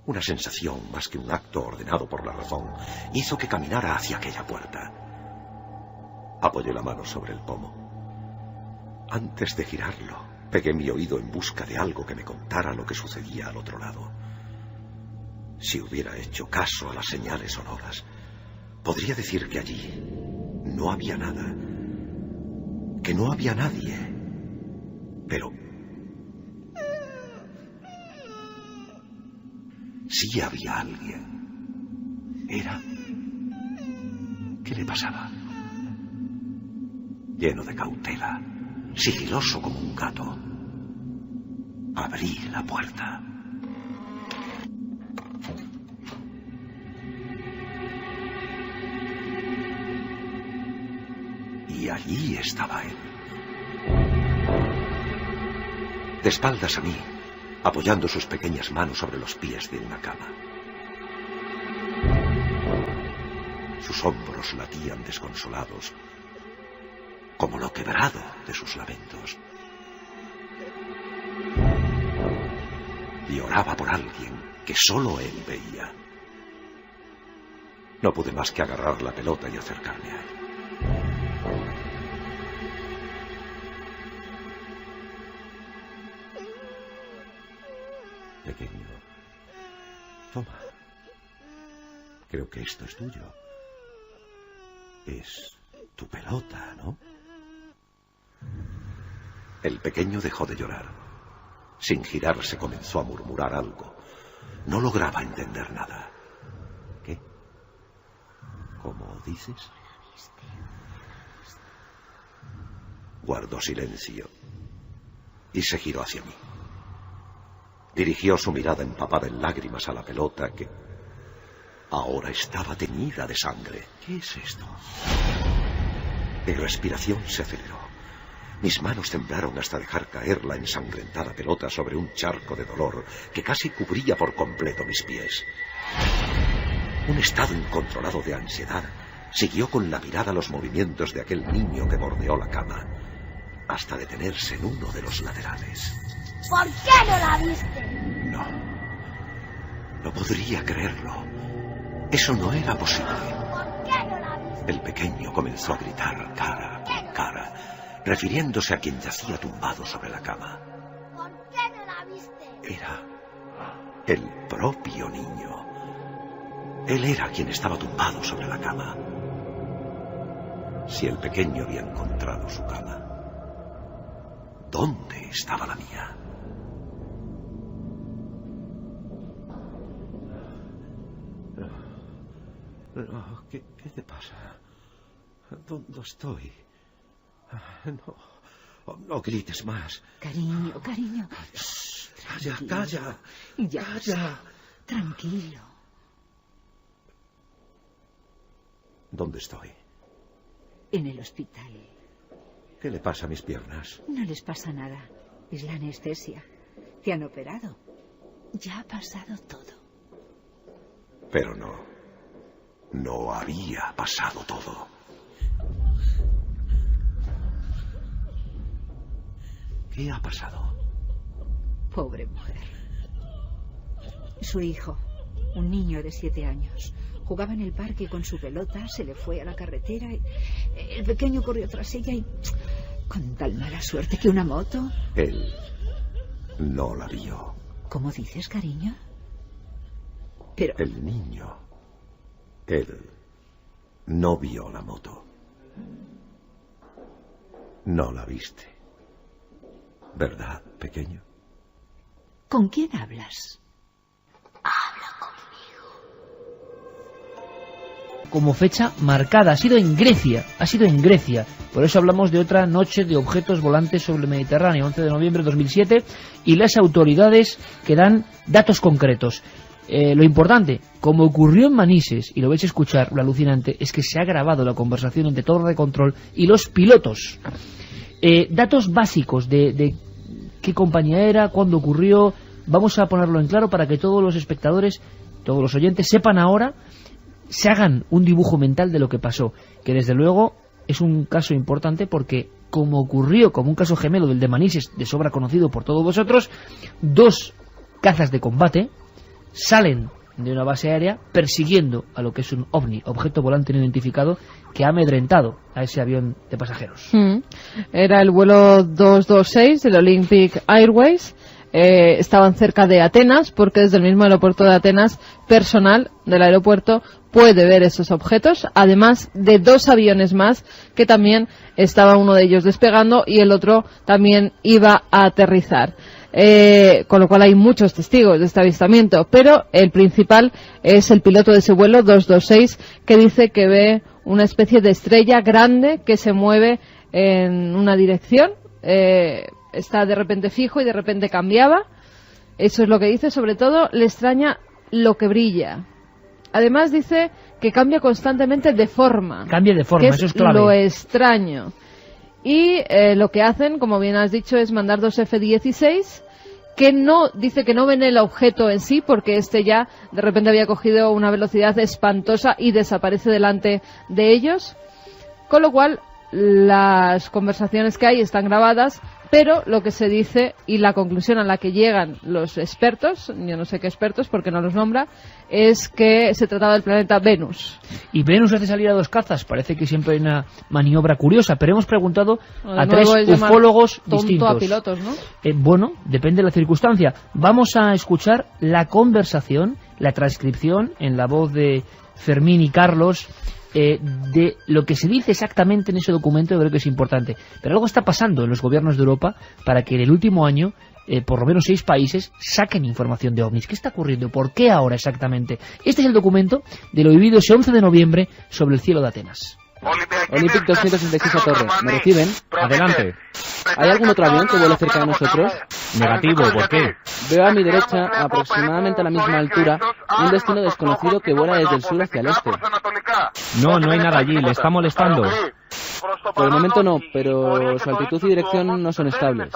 Una sensación, más que un acto ordenado por la razón, hizo que caminara hacia aquella puerta. Apoyé la mano sobre el pomo. Antes de girarlo, pegué mi oído en busca de algo que me contara lo que sucedía al otro lado. Si hubiera hecho caso a las señales sonoras, podría decir que allí no había nada, que no había nadie, pero sí había alguien. Era... ¿Qué le pasaba? Lleno de cautela, sigiloso como un gato, abrí la puerta. Y allí estaba él, de espaldas a mí, apoyando sus pequeñas manos sobre los pies de una cama. Sus hombros latían desconsolados, como lo quebrado de sus lamentos. Y oraba por alguien que solo él veía. No pude más que agarrar la pelota y acercarme a él. Pequeño, toma. Creo que esto es tuyo. Es Tu pelota, ¿no? El pequeño dejó de llorar. Sin girarse comenzó a murmurar algo. No lograba entender nada. ¿Qué? ¿Cómo dices? Guardó silencio y se giró hacia mí. Dirigió su mirada empapada en lágrimas a la pelota que ahora estaba teñida de sangre. ¿Qué es esto? Mi respiración se aceleró. Mis manos temblaron hasta dejar caer la ensangrentada pelota sobre un charco de dolor que casi cubría por completo mis pies. Un estado incontrolado de ansiedad siguió con la mirada los movimientos de aquel niño que bordeó la cama, hasta detenerse en uno de los laterales. ¿Por qué no la viste? No. No podría creerlo. Eso no era posible. ¿Por qué no la viste? El pequeño comenzó a gritar cara con cara, refiriéndose a quien yacía tumbado sobre la cama. ¿Por qué no la viste? Era el propio niño. Él era quien estaba tumbado sobre la cama. Si el pequeño había encontrado su cama, ¿dónde estaba la mía? ¿Qué te pasa? ¿Dónde estoy? No grites más. Cariño, cariño. Calla. Ya está. Tranquilo. ¿Dónde estoy? En el hospital. ¿Qué le pasa a mis piernas? No les pasa nada. Es la anestesia. Te han operado. Ya ha pasado todo. Pero no. No había pasado todo. ¿Qué ha pasado? Pobre mujer. Su hijo, un niño de 7 años, jugaba en el parque con su pelota, se le fue a la carretera y el pequeño corrió tras ella y con tal mala suerte que una moto... Él no la vio. ¿Cómo dices, cariño? Pero... El niño... Él no vio la moto. No la viste. ¿Verdad, pequeño? ¿Con quién hablas? Habla conmigo. Como fecha marcada, ha sido en Grecia. Por eso hablamos de otra noche de objetos volantes sobre el Mediterráneo, 11 de noviembre de 2007, y las autoridades que dan datos concretos. Lo importante, como ocurrió en Manises, y lo vais a escuchar, lo alucinante, es que se ha grabado la conversación entre torre de control y los pilotos. Datos básicos de qué compañía era, cuándo ocurrió. Vamos a ponerlo en claro para que todos los espectadores, todos los oyentes, sepan ahora, se hagan un dibujo mental de lo que pasó. Que desde luego es un caso importante porque, como ocurrió, como un caso gemelo del de Manises, de sobra conocido por todos vosotros, 2 cazas de combate salen de una base aérea persiguiendo a lo que es un OVNI, objeto volante no identificado, que ha amedrentado a ese avión de pasajeros. Era el vuelo 226 del Olympic Airways. Estaban cerca de Atenas, porque desde el mismo aeropuerto de Atenas, personal del aeropuerto puede ver esos objetos, además de 2 aviones más, que también estaba uno de ellos despegando y el otro también iba a aterrizar. Con lo cual hay muchos testigos de este avistamiento, pero el principal es el piloto de ese vuelo 226, que dice que ve una especie de estrella grande que se mueve en una dirección, está de repente fijo y de repente cambiaba. Eso es lo que dice. Sobre todo le extraña lo que brilla. Además dice que cambia constantemente de forma. Cambia de forma, eso es clave. Lo extraño. Y lo que hacen, como bien has dicho, es mandar 2 F-16, que no, dice que no ven el objeto en sí, porque este ya de repente había cogido una velocidad espantosa y desaparece delante de ellos. Con lo cual, las conversaciones que hay están grabadas, pero lo que se dice y la conclusión a la que llegan los expertos, yo no sé qué expertos porque no los nombra, es que se trataba del planeta Venus. Y Venus hace salir a 2 cazas, parece que siempre hay una maniobra curiosa, pero hemos preguntado a 3 ufólogos distintos. A pilotos, ¿no? Bueno, depende de la circunstancia. Vamos a escuchar la conversación, la transcripción en la voz de Fermín y Carlos, de lo que se dice exactamente en ese documento, creo que es importante. Pero algo está pasando en los gobiernos de Europa para que en el último año por lo menos 6 países saquen información de ovnis. ¿Qué está ocurriendo? ¿Por qué ahora exactamente? Este es el documento de lo vivido ese 11 de noviembre sobre el cielo de Atenas. Olympic 266 a Torre. ¿Me reciben? Adelante. ¿Hay algún otro avión que vuele cerca de nosotros? Negativo, ¿por qué? Veo a mi derecha, aproximadamente a la misma altura, un destino desconocido que vuela desde el sur hacia el este. No, no hay nada allí, le está molestando. Por el momento no, pero su altitud y dirección no son estables.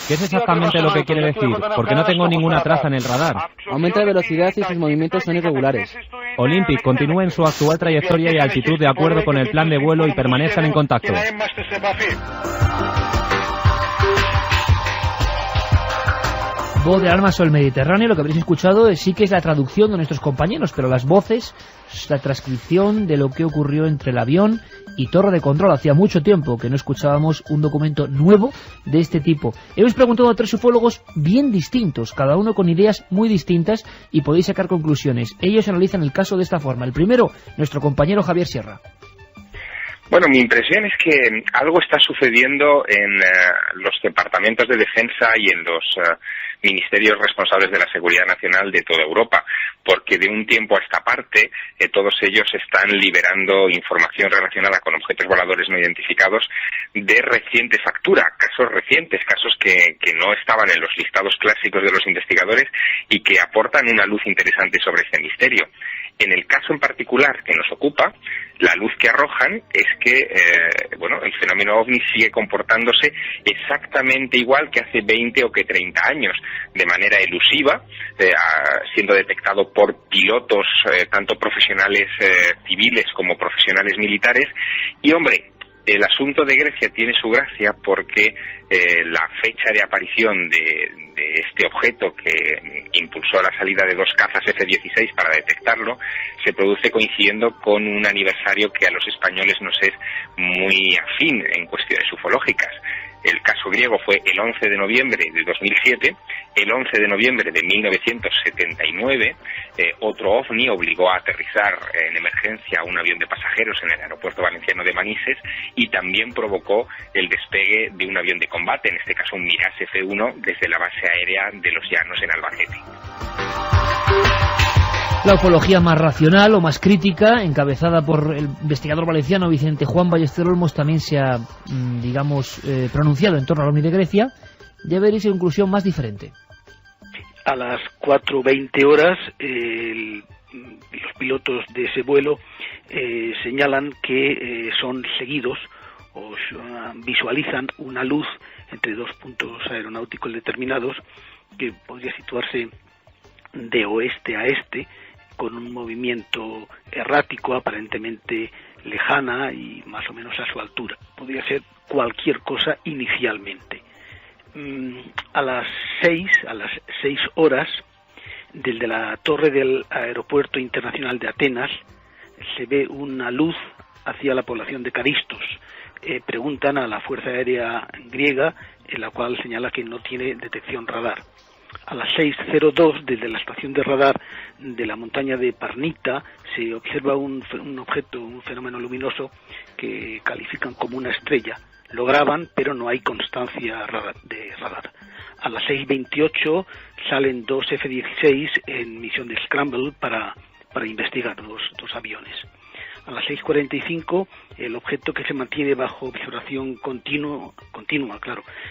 ¿Qué es exactamente lo que quiere decir? Porque no tengo ninguna traza en el radar. Aumenta de velocidad y sus movimientos son irregulares. Olympic, continúe en su actual trayectoria y altitud de acuerdo con el plan de vuelo y permanezcan en contacto. Voz de Almas sobre el Mediterráneo, lo que habréis escuchado sí que es la traducción de nuestros compañeros, pero las voces, la transcripción de lo que ocurrió entre el avión y Torre de Control. Hacía mucho tiempo que no escuchábamos un documento nuevo de este tipo. Hemos preguntado a 3 ufólogos bien distintos, cada uno con ideas muy distintas, y podéis sacar conclusiones. Ellos analizan el caso de esta forma. El primero, nuestro compañero Javier Sierra. Bueno, mi impresión es que algo está sucediendo en los departamentos de defensa y en los ministerios responsables de la seguridad nacional de toda Europa, porque de un tiempo a esta parte todos ellos están liberando información relacionada con objetos voladores no identificados de reciente factura, casos recientes, casos que no estaban en los listados clásicos de los investigadores y que aportan una luz interesante sobre este misterio. En el caso en particular que nos ocupa, la luz que arrojan es que el fenómeno OVNI sigue comportándose exactamente igual que hace 20 o que 30 años, de manera elusiva, siendo detectado por pilotos tanto profesionales civiles como profesionales militares. Y hombre, el asunto de Grecia tiene su gracia porque la fecha de aparición de este objeto que impulsó la salida de 2 cazas F-16 para detectarlo se produce coincidiendo con un aniversario que a los españoles nos es muy afín en cuestiones ufológicas. El caso griego fue el 11 de noviembre de 2007, el 11 de noviembre de 1979, otro OVNI obligó a aterrizar en emergencia a un avión de pasajeros en el aeropuerto valenciano de Manises y también provocó el despegue de un avión de combate, en este caso un Mirage F-1, desde la base aérea de Los Llanos en Albacete. La ufología más racional o más crítica, encabezada por el investigador valenciano Vicente Juan Ballester Olmos, también se ha, pronunciado en torno al OVNI de Grecia. Ya veréis una conclusión más diferente. A las 4:20 horas, los pilotos de ese vuelo señalan que son seguidos o visualizan una luz entre 2 puntos aeronáuticos determinados que podría situarse de oeste a este, con un movimiento errático, aparentemente lejana y más o menos a su altura. Podría ser cualquier cosa inicialmente. A las 6 horas, desde la torre del Aeropuerto Internacional de Atenas, se ve una luz hacia la población de Caristos. Preguntan a la Fuerza Aérea griega, en la cual señala que no tiene detección radar. A las 6:02, desde la estación de radar de la montaña de Parnita, se observa un objeto, un fenómeno luminoso que califican como una estrella. Lo graban, pero no hay constancia de radar. A las 6:28 salen 2 F-16 en misión de Scramble para investigar dos aviones. A las 6:45, el objeto que se mantiene bajo observación continua,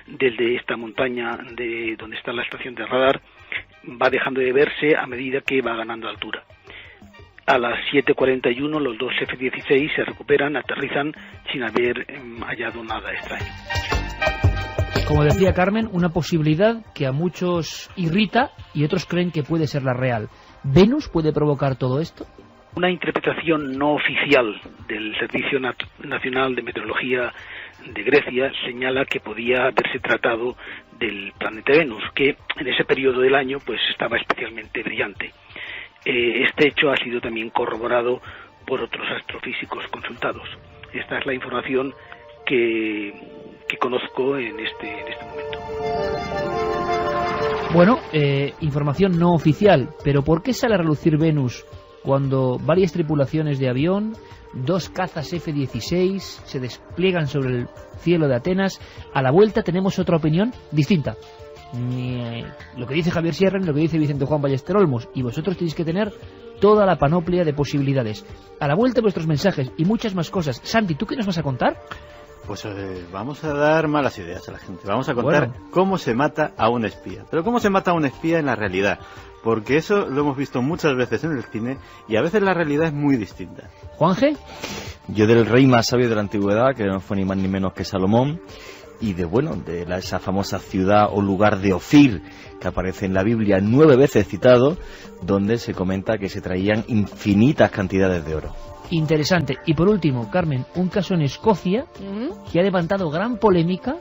desde esta montaña de donde está la estación de radar, va dejando de verse a medida que va ganando altura. A las 7:41, los 2 F-16 se recuperan, aterrizan sin haber hallado nada extraño. Como decía Carmen, una posibilidad que a muchos irrita y otros creen que puede ser la real. ¿Venus puede provocar todo esto? Una interpretación no oficial del Servicio Nacional de Meteorología de Grecia señala que podía haberse tratado del planeta Venus, que en ese periodo del año pues estaba especialmente brillante. Este hecho ha sido también corroborado por otros astrofísicos consultados. Esta es la información que conozco en este momento. Bueno, información no oficial, pero ¿por qué sale a relucir Venus cuando varias tripulaciones de avión, 2 cazas F-16 se despliegan sobre el cielo de Atenas. A la vuelta tenemos otra opinión distinta. Ni lo que dice Javier Sierra ni lo que dice Vicente Juan Ballester Olmos, y vosotros tenéis que tener toda la panoplia de posibilidades. A la vuelta vuestros mensajes y muchas más cosas. Santi, ¿tú qué nos vas a contar? Pues vamos a dar malas ideas a la gente. Vamos a contar cómo se mata a un espía. Pero cómo se mata a un espía en la realidad. Porque eso lo hemos visto muchas veces en el cine y a veces la realidad es muy distinta. ¿Juanje? Yo del rey más sabio de la antigüedad, que no fue ni más ni menos que Salomón, y de esa famosa ciudad o lugar de Ofir, que aparece en la Biblia 9 veces citado, donde se comenta que se traían infinitas cantidades de oro. Interesante. Y por último, Carmen, un caso en Escocia que ha levantado gran polémica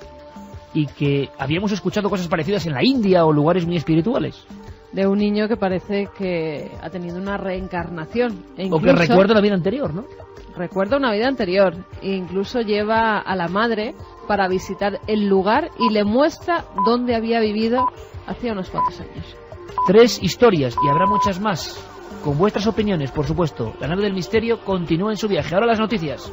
y que habíamos escuchado cosas parecidas en la India o lugares muy espirituales. De un niño que parece que ha tenido una reencarnación. O que recuerda una vida anterior, ¿no? Recuerda una vida anterior. E incluso lleva a la madre para visitar el lugar y le muestra dónde había vivido hace unos cuantos años. 3 historias, y habrá muchas más. Con vuestras opiniones, por supuesto. La nave del misterio continúa en su viaje. Ahora las noticias.